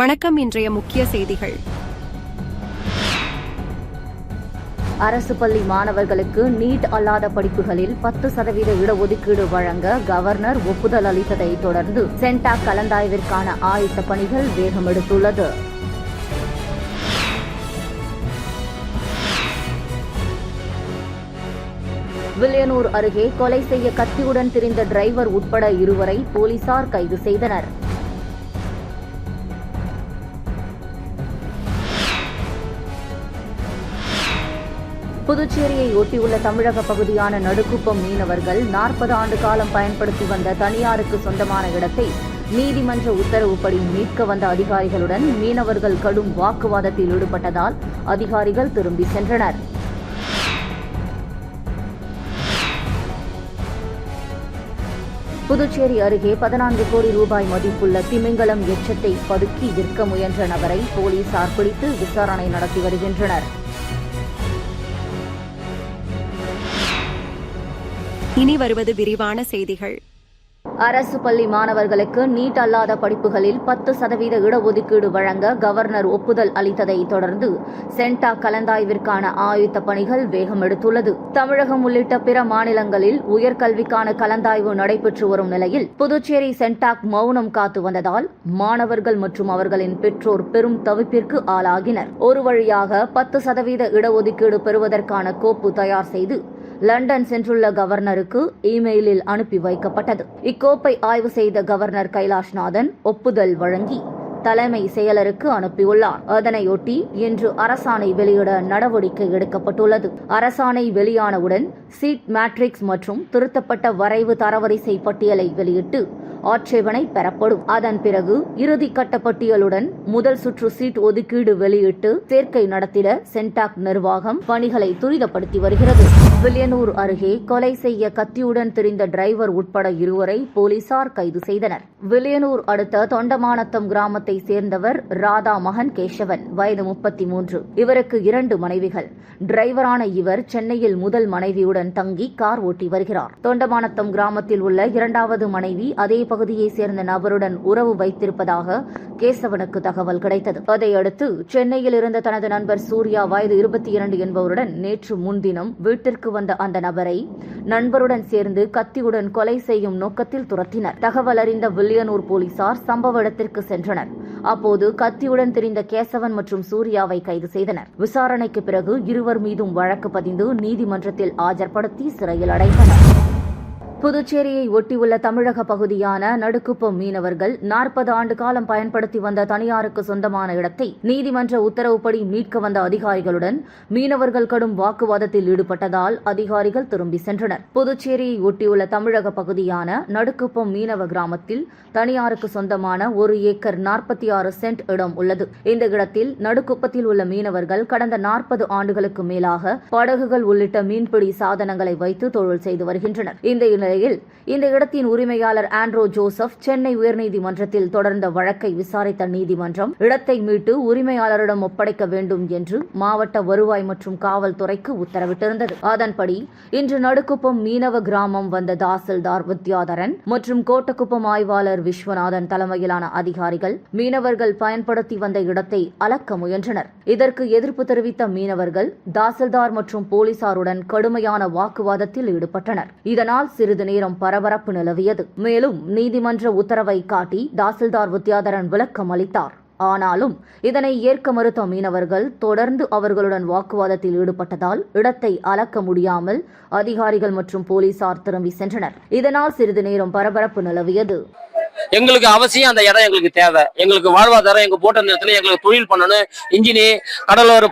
வணக்கம். இன்றைய முக்கிய செய்திகள். அரசு பள்ளி மாணவர்களுக்கு நீட் அல்லாத படிப்புகளில் 10% இடஒதுக்கீடு வழங்க கவர்னர் ஒப்புதல் அளித்ததை தொடர்ந்து சென்டாக் கலந்தாய்விற்கான ஆயத்த பணிகள் வேகமெடுத்துள்ளது. வில்லியனூர் அருகே கொலை செய்ய கத்தியுடன் திரிந்த டிரைவர் உட்பட 2 போலீசார் கைது செய்தனர். புதுச்சேரியை ஒட்டியுள்ள தமிழக பகுதியான நடுக்குப்பம் மீனவர்கள் 40 ஆண்டு காலம் பயன்படுத்தி வந்த தனியாருக்கு சொந்தமான இடத்தை நீதிமன்ற உத்தரவுப்படி மீட்க வந்த அதிகாரிகளுடன் மீனவர்கள் கடும் வாக்குவாதத்தில் ஈடுபட்டதால் அதிகாரிகள் திரும்பி சென்றனர். புதுச்சேரி அருகே 14 கோடி ரூபாய் மதிப்புள்ள திமிங்கலம் எச்சத்தை பதுக்கி விற்க முயன்ற நபரை போலீசார் பிடித்து விசாரணை நடத்தி வருகின்றனர். இனி வருவது விரிவான செய்திகள். அரசு பள்ளி மாணவர்களுக்கு நீட் அல்லாத படிப்புகளில் 10% இடஒதுக்கீடு வழங்க கவர்னர் ஒப்புதல் அளித்ததை தொடர்ந்து சென்டாக் கலந்தாய்விற்கான ஆயத்த பணிகள் வேகமெடுத்துள்ளது. தமிழகம் உள்ளிட்ட பிற மாநிலங்களில் உயர்கல்விக்கான கலந்தாய்வு நடைபெற்று வரும் நிலையில் புதுச்சேரி சென்டாக் மௌனம் காத்து வந்ததால் மாணவர்கள் மற்றும் அவர்களின் பெற்றோர் பெரும் தவிப்பிற்கு ஆளாகினர். ஒரு வழியாக 10% இடஒதுக்கீடு பெறுவதற்கான கோப்பு தயார் செய்து லண்டன் சென்றுள்ள கவர்னருக்கு இமெயிலில் அனுப்பி வைக்கப்பட்டது. இக்கோப்பை ஆய்வு செய்த கவர்னர் கைலாஷ்நாதன் ஒப்புதல் வழங்கி தலைமை செயலருக்கு அனுப்பியுள்ளார். அதனையொட்டி இன்று அரசாணை வெளியிட நடவடிக்கை எடுக்கப்பட்டுள்ளது. அரசாணை வெளியானவுடன் சீட் மேட்ரிக்ஸ் மற்றும் திருத்தப்பட்ட வரைவு தரவரிசை பட்டியலை வெளியிட்டு ஆட்சேபனை பெறப்படும். அதன் பிறகு இறுதிக்கட்ட பட்டியலுடன் முதல் சுற்று சீட் ஒதுக்கீடு வெளியிட்டு சேர்க்கை நடத்திட சென்டாக் நிர்வாகம் பணிகளை துரிதப்படுத்தி வருகிறது. வில்லியனூர் அருகே கொலை செய்ய கத்தியுடன் திரிந்த டிரைவர் உட்பட 2 போலீசார் கைது செய்தனர். வில்லியனூர் அடுத்த தொண்டமானத்தம் கிராமத்தை சேர்ந்தவர் ராதா மகன் கேசவன், வயது 33. இவருக்கு 2 மனைவிகள். டிரைவரான இவர் சென்னையில் முதல் மனைவியுடன் தங்கி கார் ஓட்டி வருகிறார். தொண்டமானத்தம் கிராமத்தில் உள்ள 2வது மனைவி அதே பகுதியை சேர்ந்த நபருடன் உறவு வைத்திருப்பதாக கேசவனுக்கு தகவல் கிடைத்தது. அதையடுத்து சென்னையில் இருந்த தனது நண்பர் சூர்யா, வயது 22 என்பவருடன் நேற்று முன்தினம் வீட்டிற்கு வந்த அந்த நபரை நண்பருடன் சேர்ந்து கத்தியுடன் கொலை செய்யும் நோக்கத்தில் துரத்தினர். தகவல் அறிந்த வில்லியனூர் போலீசார் சம்பவ இடத்திற்கு சென்றனர். அப்போது கத்தியுடன் திரிந்த கேசவன் மற்றும் சூர்யாவை கைது செய்தனர். விசாரணைக்கு பிறகு 2 மீதும் வழக்கு பதிந்து நீதிமன்றத்தில் ஆஜர்படுத்தி சிறையில் அடைத்தனர். புதுச்சேரியை ஒட்டியுள்ள தமிழக பகுதியான நடுக்குப்பம் மீனவர்கள் 40 ஆண்டு காலம் பயன்படுத்தி வந்த தனியாருக்கு சொந்தமான இடத்தை நீதிமன்ற உத்தரவுப்படி மீட்க வந்த அதிகாரிகளுடன் மீனவர்கள் கடும் வாக்குவாதத்தில் ஈடுபட்டதால் அதிகாரிகள் திரும்பி சென்றனர். புதுச்சேரியை ஒட்டியுள்ள தமிழக பகுதியான நடுக்குப்பம் மீனவ கிராமத்தில் தனியாருக்கு சொந்தமான 1 ஏக்கர் 46 சென்ட் இடம் உள்ளது. இந்த இடத்தில் நடுக்குப்பத்தில் உள்ள மீனவர்கள் கடந்த 40 ஆண்டுகளுக்கு மேலாக படகுகள் உள்ளிட்ட மீன்பிடி சாதனங்களை வைத்து தொழில் செய்து வருகின்றனர். இந்த இடத்தின் உரிமையாளர் ஆண்ட்ரோ ஜோசப் சென்னை உயர்நீதிமன்றத்தில் தொடர்ந்த வழக்கை விசாரித்த நீதிமன்றம் இடத்தை மீட்டு உரிமையாளரிடம் ஒப்படைக்க வேண்டும் என்று மாவட்ட வருவாய் மற்றும் காவல்துறைக்கு உத்தரவிட்டிருந்தது. அதன்படி இன்று நடுக்குப்பம் மீனவ கிராமம் வந்த தாசில்தார் வித்யாதரன் மற்றும் கோட்டக்குப்பம் ஆய்வாளர் விஸ்வநாதன் தலைமையிலான அதிகாரிகள் மீனவர்கள் பயன்படுத்தி வந்த இடத்தை அளக்க முயன்றனர். இதற்கு எதிர்ப்பு தெரிவித்த மீனவர்கள் தாசில்தார் மற்றும் போலீசாருடன் கடுமையான வாக்குவாதத்தில் ஈடுபட்டனர். இதனால் சிறிது நேரம் பரபரப்பு நிலவியது. மேலும் நீதிமன்ற உத்தரவை காட்டி தாசில்தார் வித்யாதரன் விளக்கம் அளித்தார். ஆனாலும் இதனை ஏற்க மறுத்த மீனவர்கள் தொடர்ந்து அவர்களுடன் வாக்குவாதத்தில் ஈடுபட்டதால் இடத்தை அளக்க முடியாமல் அதிகாரிகள் மற்றும் போலீசார் திரும்பி சென்றனர். இதனால் சிறிது நேரம் பரபரப்பு நிலவியது. எங்களுக்கு அவசியம் அந்த இடம் எங்களுக்கு தேவை. எங்களுக்கு வாழ்வாதாரம், எங்க போட்ட நேரத்துல எங்களுக்கு தொழில் பண்ணணும். இன்ஜினி கடலோர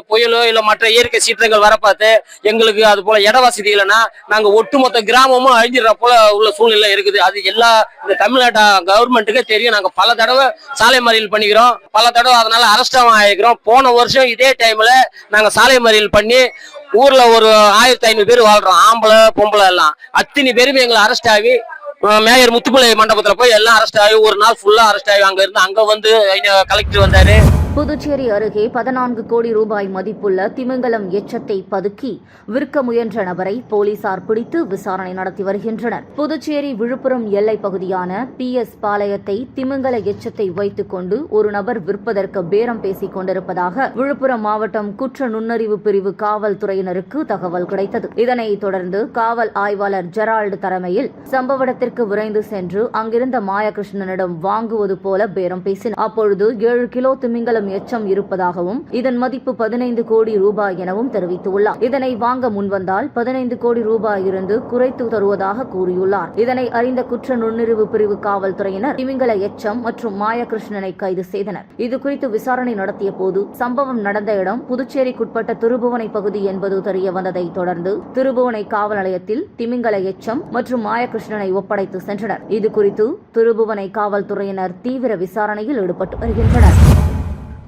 புயலோ இல்ல மற்ற இயற்கை சீற்றங்கள் வர பார்த்து எங்களுக்கு அது போல இட வசதி இல்லைன்னா நாங்க ஒட்டுமொத்த கிராமமும் அழிஞ்சிடற போல உள்ள சூழ்நிலை இருக்குது. அது எல்லா இந்த தமிழ்நாட்டு கவர்மெண்ட்டுக்கே தெரியும். நாங்க பல தடவை சாலை மறியல் பண்ணிக்கிறோம், பல தடவை அதனால அரெஸ்டாவும் ஆகிக்கிறோம். போன வருஷம் இதே டைம்ல நாங்க சாலை மறியல் பண்ணி ஊர்ல ஒரு 1500 பேர் வாழ்றோம், ஆம்பளை பொம்பளை எல்லாம். அத்தனை பேருமே எங்களை அரெஸ்ட் ஆகி மேயர் முத்துப்பிள்ளை மண்டபத்துல போய் எல்லாம் அரெஸ்ட் ஆகி ஒரு நாள் ஃபுல்லா அரெஸ்ட் ஆகி அங்க இருந்து அங்க வந்து கலெக்டர் வந்தாரு. புதுச்சேரி அருகே 14 கோடி ரூபாய் மதிப்புள்ள திமிங்கலம் எச்சத்தை பதுக்கி விற்க முயன்ற நபரை போலீசார் பிடித்து விசாரணை நடத்தி வருகின்றனர். புதுச்சேரி விழுப்புரம் எல்லைப் பகுதியான PS பாளையத்தை திமிங்கல எச்சத்தை வைத்துக் கொண்டு ஒரு நபர் விற்பதற்கு பேரம் பேசிக் கொண்டிருப்பதாக விழுப்புரம் மாவட்டம் குற்ற நுண்ணறிவு பிரிவு காவல்துறையினருக்கு தகவல் கிடைத்தது. இதனைத் தொடர்ந்து காவல் ஆய்வாளர் ஜெரால்டு தலைமையில் சம்பவ இடத்திற்கு விரைந்து சென்று அங்கிருந்த மாயகிருஷ்ணனிடம் வாங்குவது போல பேரம் பேசினார். அப்பொழுது 7 கிலோ திமிங்கலம் எச்சம் இருப்பதாகவும் இதன் மதிப்பு 15 கோடி ரூபாய் எனவும் தெரிவித்துள்ளார். இதனை வாங்க முன்வந்தால் 15 கோடி ரூபாய் இருந்து குறைத்து தருவதாக கூறியுள்ளார். இதனை அறிந்த குற்ற நுண்ணறிவு பிரிவு காவல்துறையினர் திமிங்கல எச்சம் மற்றும் மாயகிருஷ்ணனை கைது செய்தனர். இதுகுறித்து விசாரணை நடத்திய போது சம்பவம் நடந்த இடம் புதுச்சேரிக்குட்பட்ட திருபுவனை பகுதி என்பது தெரிய வந்ததை தொடர்ந்து திருபுவனை காவல் நிலையத்தில் திமிங்கல எச்சம் மற்றும் மாயகிருஷ்ணனை ஒப்படைத்து சென்றனர். இதுகுறித்து திருபுவனை காவல்துறையினர் தீவிர விசாரணையில் ஈடுபட்டு வருகின்றனர்.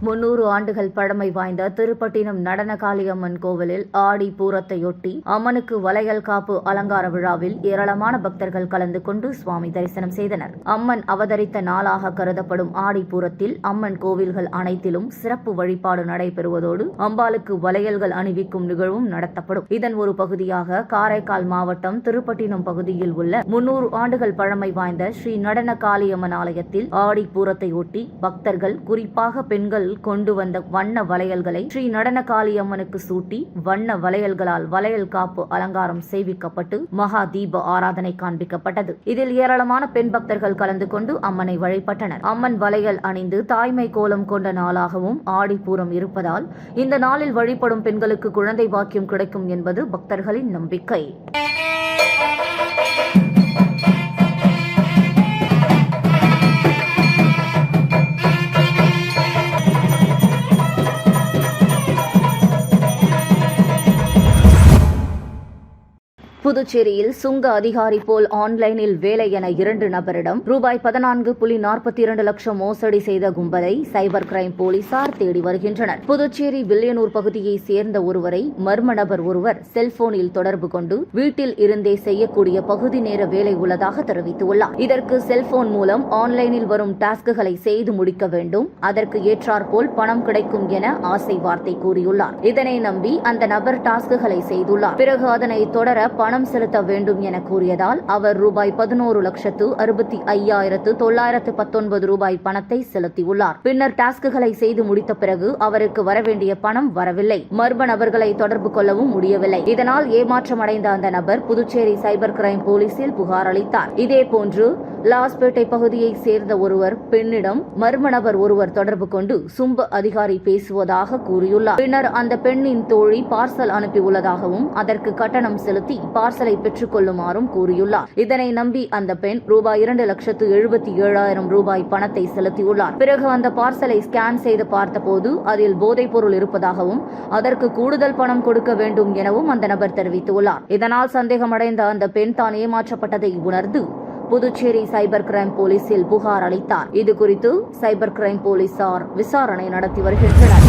300 ஆண்டுகள் பழமை வாய்ந்த திருப்பட்டினம் நடன காளியம்மன் கோவிலில் ஆடி பூரத்தையொட்டி அம்மனுக்கு வளையல் காப்பு அலங்கார விழாவில் ஏராளமான பக்தர்கள் கலந்து கொண்டு சுவாமி தரிசனம் செய்தனர். அம்மன் அவதரித்த நாளாக கருதப்படும் ஆடி பூரத்தில் அம்மன் கோவில்கள் அனைத்திலும் சிறப்பு வழிபாடு நடைபெறுவதோடு அம்பாளுக்கு வளையல்கள் அணிவிக்கும் நிகழ்வும் நடத்தப்படும். இதன் ஒரு பகுதியாக காரைக்கால் மாவட்டம் திருப்பட்டினம் பகுதியில் உள்ள 300 ஆண்டுகள் பழமை வாய்ந்த ஸ்ரீ நடன காளியம்மன் ஆலயத்தில் ஆடி பூரத்தையொட்டி பக்தர்கள் குறிப்பாக பெண்கள் கொண்டு வந்த வண்ண வளையல்களை ஸ்ரீ நடன காளியம்மனுக்கு சூட்டி வண்ண வளையல்களால் வளையல் காப்பு அலங்காரம் செய்விக்கப்பட்டு மகா தீப ஆராதனை காண்பிக்கப்பட்டது. இதில் ஏராளமான பெண் பக்தர்கள் கலந்து கொண்டு அம்மனை வழிபட்டனர். அம்மன் வளையல் அணிந்து தாய்மை கோலம் கொண்ட நாளாகவும் ஆடிப்பூரம் இருப்பதால் இந்த நாளில் வழிபடும் பெண்களுக்கு குழந்தை பாக்கியம் கிடைக்கும் என்பது பக்தர்களின் நம்பிக்கை. புதுச்சேரியில் சுங்க அதிகாரி போல் ஆன்லைனில் வேலை என 2 நபரிடம் ரூபாய் 14.42 லட்சம் மோசடி செய்த கும்பலை சைபர் கிரைம் போலீசார் தேடி வருகின்றனர். புதுச்சேரி வில்லியனூர் பகுதியை சேர்ந்த ஒருவரை மர்ம நபர் ஒருவர் செல்போனில் தொடர்பு கொண்டு வீட்டில் இருந்தே செய்யக்கூடிய பகுதி நேர வேலை உள்ளதாக தெரிவித்துள்ளார். இதற்கு செல்போன் மூலம் ஆன்லைனில் வரும் டாஸ்குகளை செய்து முடிக்க வேண்டும், அதற்கு ஏற்றாற்போல் பணம் கிடைக்கும் என ஆசை வார்த்தை கூறியுள்ளார். இதனை நம்பி அந்த நபர் டாஸ்குகளை செய்துள்ளார். பிறகு அதனை தொடர பணம் செலுத்த வேண்டும் என கூறியதால் அவர் ரூபாய் 11,65,919 ரூபாய் பணத்தை செலுத்தியுள்ளார். பின்னர் டாஸ்குகளை செய்து முடித்த பிறகு அவருக்கு வரவேண்டிய பணம் வரவில்லை. மர்ம நபர்களை தொடர்பு கொள்ளவும் முடியவில்லை. இதனால் ஏமாற்றமடைந்த அந்த நபர் புதுச்சேரி சைபர் கிரைம் போலீசில் புகார் அளித்தார். இதேபோன்று லாஸ்பேட்டை பகுதியை சேர்ந்த ஒருவர் பெண்ணிடம் மர்ம நபர் ஒருவர் தொடர்பு கொண்டு சுங்க அதிகாரி பேசுவதாக கூறியுள்ளார். பின்னர் அந்த பெண்ணின் தோழி பார்சல் அனுப்பியுள்ளதாகவும் அதற்கு கட்டணம் செலுத்தி பார்சலை பெற்றுக் கொள்ளுமாறும் கூறியுள்ளார். இதனை நம்பி அந்த பெண் ரூபாய் 2,77,000 ரூபாய் பணத்தை செலுத்தியுள்ளார். பிறகு அந்த பார்சலை ஸ்கேன் செய்து பார்த்தபோது அதில் போதைப் பொருள் இருப்பதாகவும் அதற்கு கூடுதல் பணம் கொடுக்க வேண்டும் எனவும் அந்த நபர் தெரிவித்துள்ளார். இதனால் சந்தேகமடைந்த அந்த பெண் தான் ஏமாற்றப்பட்டதை உணர்ந்து புதுச்சேரி சைபர் கிரைம் போலீசில் புகார் அளித்தார். இதுகுறித்து சைபர் கிரைம் போலீசார் விசாரணை நடத்தி வருகின்றனர்.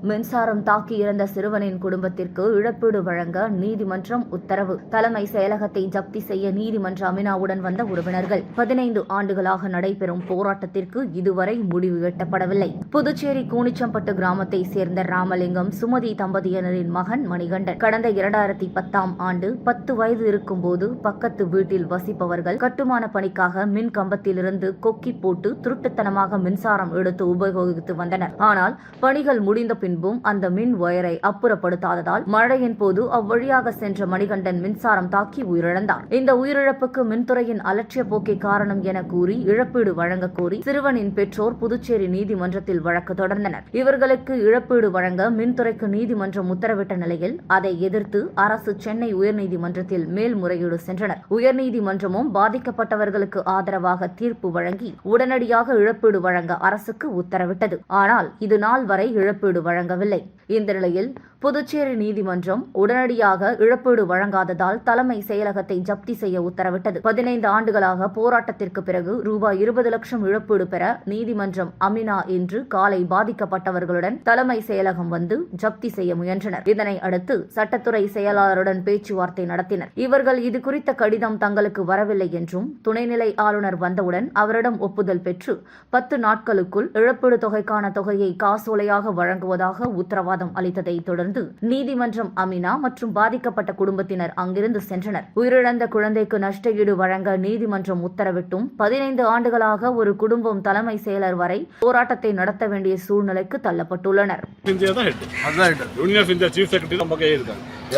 மின்சாரம் தாக்கி இறந்த சிறுவனின் குடும்பத்திற்கு இழப்பீடு வழங்க நீதிமன்றம் உத்தரவு. தலைமை செயலகத்தை ஜப்தி செய்ய நீதிமன்ற அமினாவுடன் வந்த உறவினர்கள் 15 ஆண்டுகளாக நடைபெறும் போராட்டத்திற்கு இதுவரை முடிவு எட்டப்படவில்லை. புதுச்சேரி கூனிச்சம்பட்டு கிராமத்தை சேர்ந்த ராமலிங்கம் சுமதி தம்பதியினரின் மகன் மணிகண்டன் கடந்த 2010ஆம் ஆண்டு 10 வயது இருக்கும்போது பக்கத்து வீட்டில் வசிப்பவர்கள் கட்டுமான பணிக்காக மின் கம்பத்திலிருந்து கொக்கி போட்டு திருட்டுத்தனமாக மின்சாரம் எடுத்து உபயோகித்து வந்தனர். ஆனால் பணிகள் முடிந்த பின்பும் அந்த மின் ஒயரை அப்புறப்படுத்தாததால் மழையின் போது அவ்வழியாக சென்ற மணிகண்டன் மின்சாரம் தாக்கி உயிரிழந்தார். இந்த உயிரிழப்புக்கு மின்துறையின் அலட்சிய போக்கே காரணம் என கூறி இழப்பீடு வழங்க கோரி சிறுவனின் பெற்றோர் புதுச்சேரி நீதிமன்றத்தில் வழக்கு தொடர்ந்தனர். இவர்களுக்கு இழப்பீடு வழங்க மின்துறைக்கு நீதிமன்றம் உத்தரவிட்ட நிலையில் அதை எதிர்த்து அரசு சென்னை உயர்நீதிமன்றத்தில் மேல்முறையீடு சென்றனர். உயர்நீதிமன்றமும் பாதிக்கப்பட்டவர்களுக்கு ஆதரவாக தீர்ப்பு வழங்கி உடனடியாக இழப்பீடு வழங்க அரசுக்கு உத்தரவிட்டது. ஆனால் இது நாள் வரை இழப்பீடு வழங்க வழங்கவில்லை. இந்த நிலையில் புதுச்சேரி நீதிமன்றம் உடனடியாக இழப்பீடு வழங்காததால் தலைமை செயலகத்தை ஜப்தி செய்ய உத்தரவிட்டது. 15 ஆண்டுகளாக போராட்டத்திற்கு பிறகு ரூபாய் 20 லட்சம் இழப்பீடு பெற நீதிமன்றம் அமினா இன்று காலை பாதிக்கப்பட்டவர்களுடன் தலைமை செயலகம் வந்து ஜப்தி செய்ய முயன்றனர். இதனை அடுத்து சட்டத்துறை செயலாளருடன் பேச்சுவார்த்தை நடத்தினர். இவர்கள் இது குறித்த கடிதம் தங்களுக்கு வரவில்லை என்றும் துணைநிலை ஆளுநர் வந்தவுடன் அவரிடம் ஒப்புதல் பெற்று 10 நாட்களுக்குள் இழப்பீடு தொகைக்கான தொகையை காசோலையாக வழங்குவதாக உத்தரவாதம் அளித்ததை தொடர்ந்து நீதிமன்றம் அமினா மற்றும் பாதிக்கப்பட்ட குடும்பத்தினர் அங்கிருந்து சென்றனர். உயிரிழந்த குழந்தைக்கு நஷ்டஈடு வழங்க நீதிமன்றம் உத்தரவிட்டும் 15 ஆண்டுகளாக ஒரு குடும்பம் தலைமை செயலர் வரை போராட்டத்தை நடத்த வேண்டிய சூழ்நிலைக்கு தள்ளப்பட்டுள்ளனர்.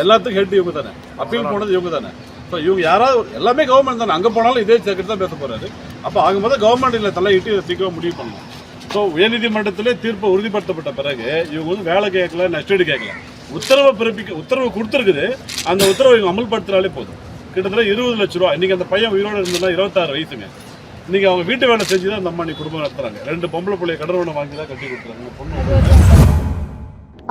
எல்லாத்துக்கும் ஹெட் இவங்க தானே, அப்பீல் போனது இவங்க தானே. இவங்க யாராவது எல்லாமே கவர்மெண்ட் தானே, அங்கே போனாலும் இதே செக்ரட்டரி தான் பேச போறாரு. அப்போ ஆகும்போது கவர்மெண்ட் இல்லை தலையிட்டு இதை சீக்கிரம் முடிவு பண்ணணும். ஸோ உயர்நீதிமன்றத்திலே தீர்ப்பு உறுதிப்படுத்தப்பட்ட பிறகு இவங்க வந்து வேலை கேட்கல, நஷ்டஈடு கேட்கல, உத்தரவு கொடுத்துருக்குது. அந்த உத்தரவை இவங்க அமல்படுத்துறாலே போதும். கிட்டத்தட்ட 20 லட்ச ரூபா. இன்னைக்கு அந்த பையன் உயிரோடு இருந்ததுன்னா 26 வயசுங்க. இன்னைக்கு அவங்க வீட்டு வேலை செஞ்சு தான் அந்த அம்மா குடும்பம் நடத்துறாங்க. 2 பொம்பளை பிள்ளைய கடவுளை வாங்கி தான் கட்டி கொடுத்துறாங்க. பொண்ணு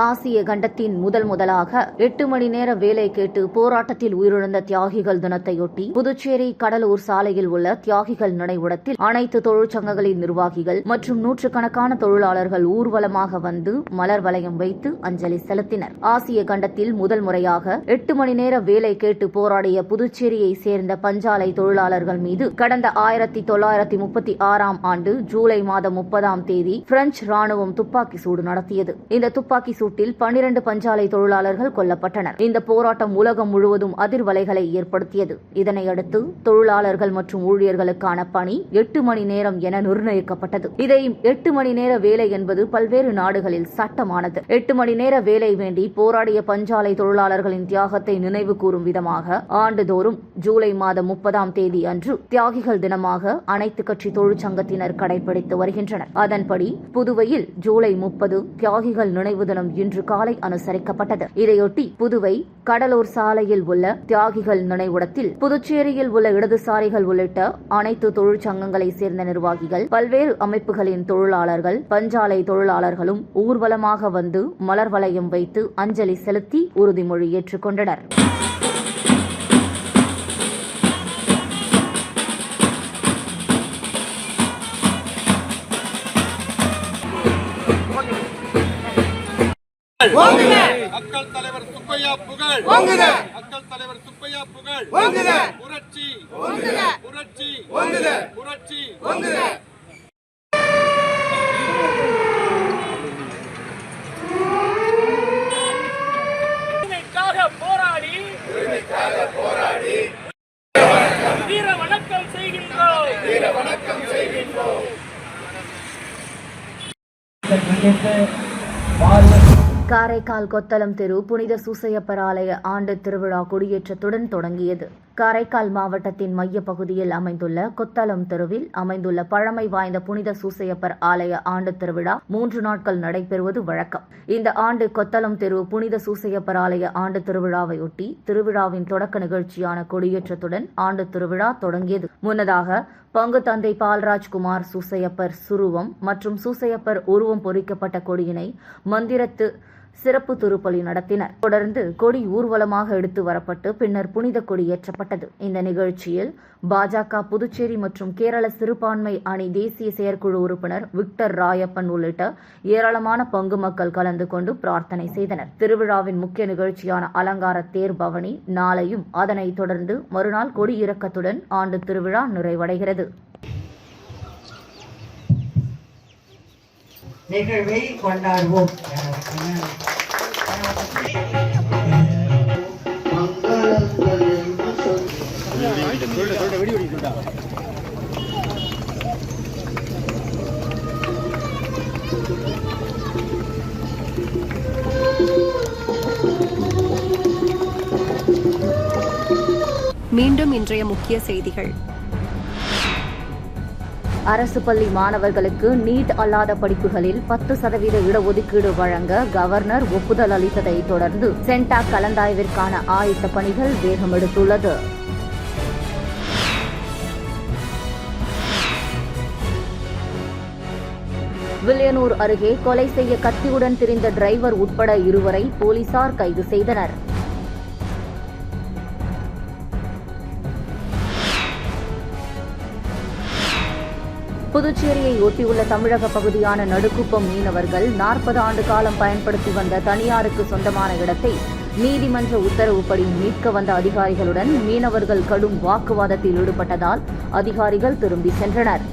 ஆசிய கண்டத்தின் முதலாக 8 மணி நேர வேலை கேட்டு போராட்டத்தில் உயிரிழந்த தியாகிகள் தினத்தையொட்டி புதுச்சேரி கடலூர் சாலையில் உள்ள தியாகிகள் நினைவிடத்தில் அனைத்து தொழிற்சங்கங்களின் நிர்வாகிகள் மற்றும் நூற்றுக்கணக்கான தொழிலாளர்கள் ஊர்வலமாக வந்து மலர் வளையம் வைத்து அஞ்சலி செலுத்தினர். ஆசிய கண்டத்தில் முதல் முறையாக 8 மணி நேர வேலை கேட்டு போராடிய புதுச்சேரியை சேர்ந்த பஞ்சாலை தொழிலாளர்கள் மீது கடந்த 1936ஆம் ஆண்டு ஜூலை மாதம் 30ஆம் தேதி பிரெஞ்சு ராணுவம் துப்பாக்கி சூடு நடத்தியது. இந்த துப்பாக்கி சூட்டில் 12 பஞ்சாலை தொழிலாளர்கள் கொல்லப்பட்டனர். இந்த போராட்டம் உலகம் முழுவதும் அதிர்வலைகளை ஏற்படுத்தியது. இதனையடுத்து தொழிலாளர்கள் மற்றும் ஊழியர்களுக்கான பணி 8 மணி நேரம் என நிர்ணயிக்கப்பட்டது. இதை 8 மணி நேர வேலை என்பது பல்வேறு நாடுகளில் சட்டமானது. 8 மணி நேர வேலை வேண்டி போராடிய பஞ்சாலை தொழிலாளர்களின் தியாகத்தை நினைவு கூறும் விதமாக ஆண்டுதோறும் ஜூலை மாதம் 30ஆம் தேதி அன்று தியாகிகள் தினமாக அனைத்து கட்சி தொழிற்சங்கத்தினர் கடைபிடித்து வருகின்றனர். அதன்படி புதுவையில் ஜூலை 30 தியாகிகள் நினைவு தினம் இன்று காலை அனுசரிக்கப்பட்டது. இதையொட்டி புதுவை கடலூர் சாலையில் உள்ள தியாகிகள் நினைவிடத்தில் புதுச்சேரியில் உள்ள இடதுசாரிகள் உள்ளிட்ட அனைத்து தொழிற்சங்கங்களை சேர்ந்த நிர்வாகிகள், பல்வேறு அமைப்புகளின் தொழிலாளர்கள், பஞ்சாலை தொழிலாளர்களும் ஊர்வலமாக வந்து மலர் வளையம் வைத்து அஞ்சலி செலுத்தி உறுதிமொழி ஏற்றுக்கொண்டனர். மக்கள் தலைவர் சுப்பையா புகழ், மக்கள் தலைவர் சுப்பையா புகழ், புரட்சி புரட்சி புரட்சி. போராடி வீர வணக்கம் செய்கின்றோம். காரைக்கால் கொத்தளம் தெரு புனித சூசையப்பர் ஆலய ஆண்டு திருவிழா கொடியேற்றத்துடன் தொடங்கியது. காரைக்கால் மாவட்டத்தின் மைய பகுதியில் அமைந்துள்ள கொத்தளம் தெருவில் அமைந்துள்ள பழமை வாய்ந்த புனித சூசையப்பர் ஆலய ஆண்டு திருவிழா 3 நாட்கள் நடைபெறுவது வழக்கம். இந்த ஆண்டு கொத்தளம் தெரு புனித சூசையப்பர் ஆலய ஆண்டு திருவிழாவையொட்டி திருவிழாவின் தொடக்க நிகழ்ச்சியான கொடியேற்றத்துடன் ஆண்டு திருவிழா தொடங்கியது. முன்னதாக பங்கு தந்தை பால்ராஜ்குமார் சூசையப்பர் சுருவம் மற்றும் சூசையப்பர் உருவம் பொறிக்கப்பட்ட கொடியினை மந்திரத்து சிறப்பு திருப்பலி நடத்தினர். தொடர்ந்து கொடி ஊர்வலமாக எடுத்து வரப்பட்டு பின்னர் புனித கொடி ஏற்றப்பட்டது. இந்த நிகழ்ச்சியில் பாஜக புதுச்சேரி மற்றும் கேரள சிறுபான்மை அணி தேசிய செயற்குழு உறுப்பினர் விக்டர் ராயப்பன் உள்ளிட்ட ஏராளமான பங்கு மக்கள் கலந்து கொண்டு பிரார்த்தனை செய்தனர். திருவிழாவின் முக்கிய நிகழ்ச்சியான அலங்கார தேர் பவனி நாளையும் அதனைத் தொடர்ந்து மறுநாள் கொடி இறக்கத்துடன் ஆண்டு திருவிழா நிறைவடைகிறது. நிகழ்வை கொண்டாடுவோம். மீண்டும் இன்றைய முக்கிய செய்திகள். அரசு பள்ளி மாணவர்களுக்கு நீட் அல்லாத படிப்புகளில் 10% இடஒதுக்கீடு வழங்க கவர்னர் ஒப்புதல் அளித்ததை தொடர்ந்து சென்டாக் கலந்தாய்விற்கான ஆயத்த பணிகள் வேகமெடுத்துள்ளது. வில்லியனூர் அருகே கொலை செய்ய கத்தியுடன் திரிந்த டிரைவர் உட்பட 2 போலீசார் கைது செய்தனர். புதுச்சேரியை ஒட்டியுள்ள தமிழக பகுதியான நடுக்குப்பம் மீனவர்கள் 40 ஆண்டு காலம் பயன்படுத்தி வந்த தனியாருக்கு சொந்தமான இடத்தை நீதிமன்ற உத்தரவுப்படி மீட்க வந்த அதிகாரிகளுடன் மீனவர்கள் கடும் வாக்குவாதத்தில் ஈடுபட்டதால் அதிகாரிகள் திரும்பி சென்றனர்.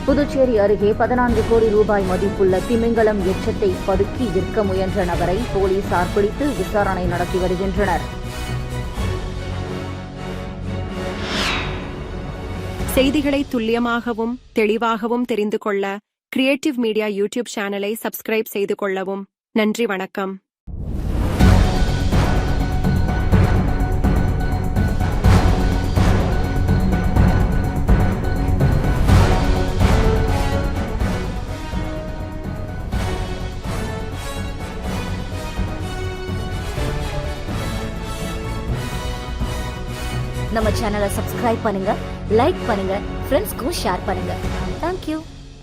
புதுச்சேரி அருகே 14 கோடி ரூபாய் மதிப்புள்ள திமிங்கலம் எச்சத்தை பதுக்கி விற்க முயன்ற நபரை போலீசார் பிடித்து விசாரணை நடத்தி வருகின்றனர். செய்திகளை துல்லியமாகவும் தெளிவாகவும் தெரிந்து கொள்ள கிரியேட்டிவ் மீடியா யூடியூப் சேனலை சப்ஸ்கிரைப் செய்து கொள்ளவும். நன்றி, வணக்கம். நம்ம சேனலை சப்ஸ்கிரைப் பண்ணுங்க, லைக் பண்ணுங்க, ஃப்ரெண்ட்ஸ்க்கும் ஷேர் பண்ணுங்க. தேங்க்யூ.